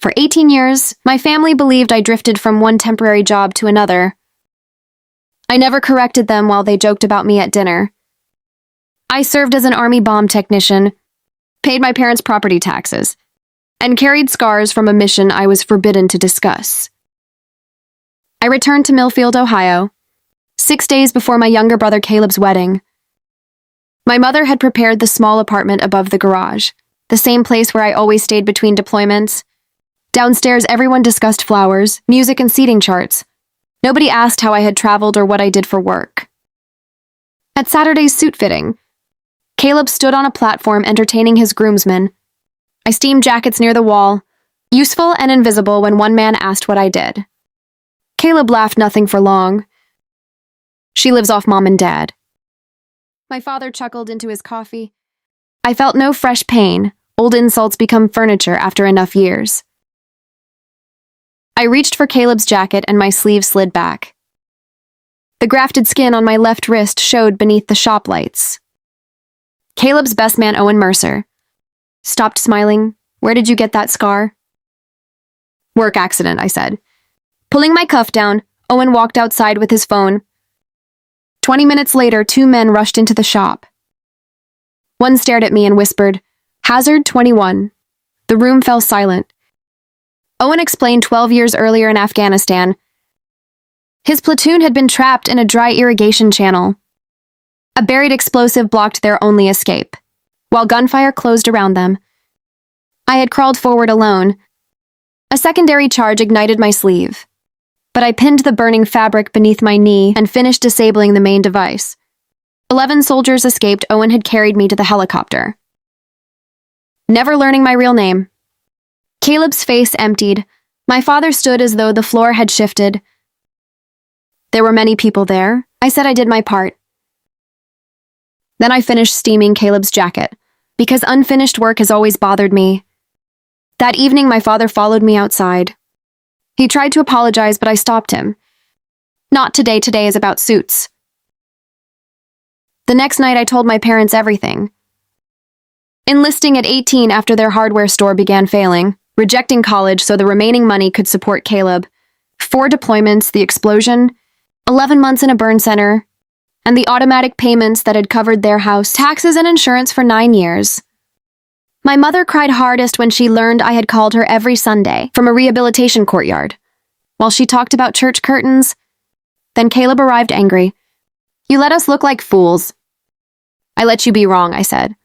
For 18 years, my family believed I drifted from one temporary job to another. I never corrected them while they joked about me at dinner. I served as an army bomb technician, paid my parents' property taxes, and carried scars from a mission I was forbidden to discuss. I returned to Millfield, Ohio, 6 days before my younger brother Caleb's wedding. My mother had prepared the small apartment above the garage, the same place where I always stayed between deployments. Downstairs, everyone discussed flowers, music, and seating charts. Nobody asked how I had traveled or what I did for work. At Saturday's suit fitting, Caleb stood on a platform entertaining his groomsmen. I steamed jackets near the wall, useful and invisible when one man asked what I did. Caleb laughed nothing for long. She lives off mom and dad. My father chuckled into his coffee. I felt no fresh pain. Old insults become furniture after enough years. I reached for Caleb's jacket and my sleeve slid back. The grafted skin on my left wrist showed beneath the shop lights. Caleb's best man, Owen Mercer, stopped smiling. Where did you get that scar? Work accident, I said. Pulling my cuff down, Owen walked outside with his phone. 20 minutes later, 2 men rushed into the shop. One stared at me and whispered, "Hazard 21. The room fell silent. Owen explained 12 years earlier in Afghanistan, his platoon had been trapped in a dry irrigation channel. A buried explosive blocked their only escape, while gunfire closed around them. I had crawled forward alone. A secondary charge ignited my sleeve, but I pinned the burning fabric beneath my knee and finished disabling the main device. 11 soldiers escaped. Owen had carried me to the helicopter. Never learning my real name. Caleb's face emptied. My father stood as though the floor had shifted. There were many people there. I said I did my part. Then I finished steaming Caleb's jacket, because unfinished work has always bothered me. That evening, my father followed me outside. He tried to apologize, but I stopped him. Not today. Today is about suits. The next night, I told my parents everything. Enlisting at 18 after their hardware store began failing, rejecting college so the remaining money could support Caleb, 4 deployments, the explosion, 11 months in a burn center, and the automatic payments that had covered their house, taxes, and insurance for 9 years. My mother cried hardest when she learned I had called her every Sunday from a rehabilitation courtyard, while she talked about church curtains. Then Caleb arrived angry. "You let us look like fools." "I let you be wrong," I said.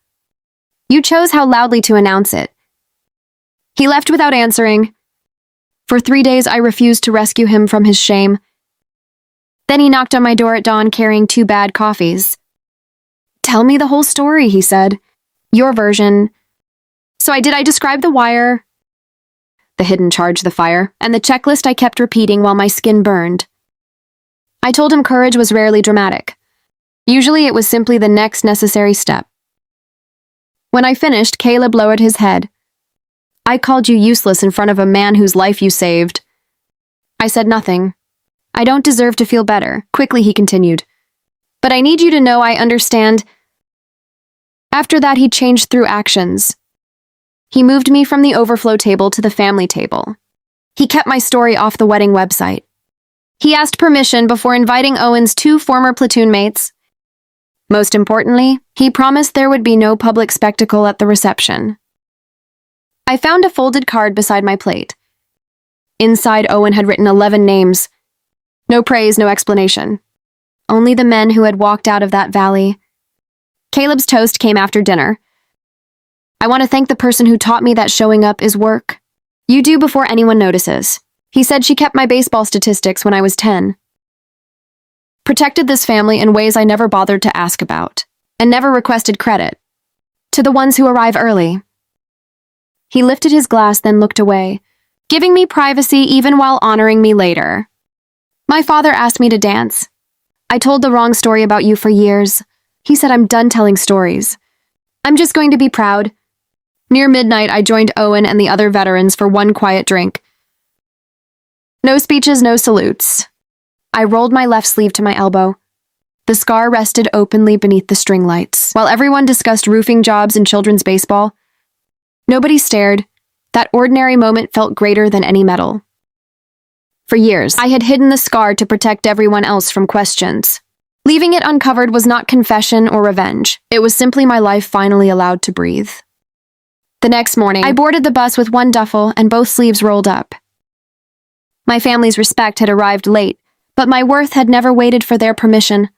"You chose how loudly to announce it." He left without answering. For 3 days, I refused to rescue him from his shame. Then he knocked on my door at dawn carrying 2 bad coffees. "Tell me the whole story," he said. "Your version." So I described the wire, the hidden charge, the fire, and the checklist I kept repeating while my skin burned. I told him courage was rarely dramatic. Usually it was simply the next necessary step. When I finished, Caleb lowered his head. "I called you useless in front of a man whose life you saved." I said nothing. "I don't deserve to feel better," quickly he continued. "But I need you to know I understand." After that, he changed through actions. He moved me from the overflow table to the family table. He kept my story off the wedding website. He asked permission before inviting Owen's 2 former platoon mates. Most importantly, he promised there would be no public spectacle at the reception. I found a folded card beside my plate. Inside, Owen had written 11 names. No praise, no explanation. Only the men who had walked out of that valley. Caleb's toast came after dinner. "I want to thank the person who taught me that showing up is work. You do before anyone notices." He said she kept my baseball statistics when I was 10. Protected this family in ways I never bothered to ask about, and never requested credit. To the ones who arrive early. He lifted his glass, then looked away, giving me privacy even while honoring me later. "My father asked me to dance. I told the wrong story about you for years. He said I'm done telling stories. I'm just going to be proud." Near midnight, I joined Owen and the other veterans for one quiet drink. No speeches, no salutes. I rolled my left sleeve to my elbow. The scar rested openly beneath the string lights. While everyone discussed roofing jobs and children's baseball, nobody stared. That ordinary moment felt greater than any medal. For years, I had hidden the scar to protect everyone else from questions. Leaving it uncovered was not confession or revenge. It was simply my life finally allowed to breathe. The next morning, I boarded the bus with one duffel and both sleeves rolled up. My family's respect had arrived late, but my worth had never waited for their permission.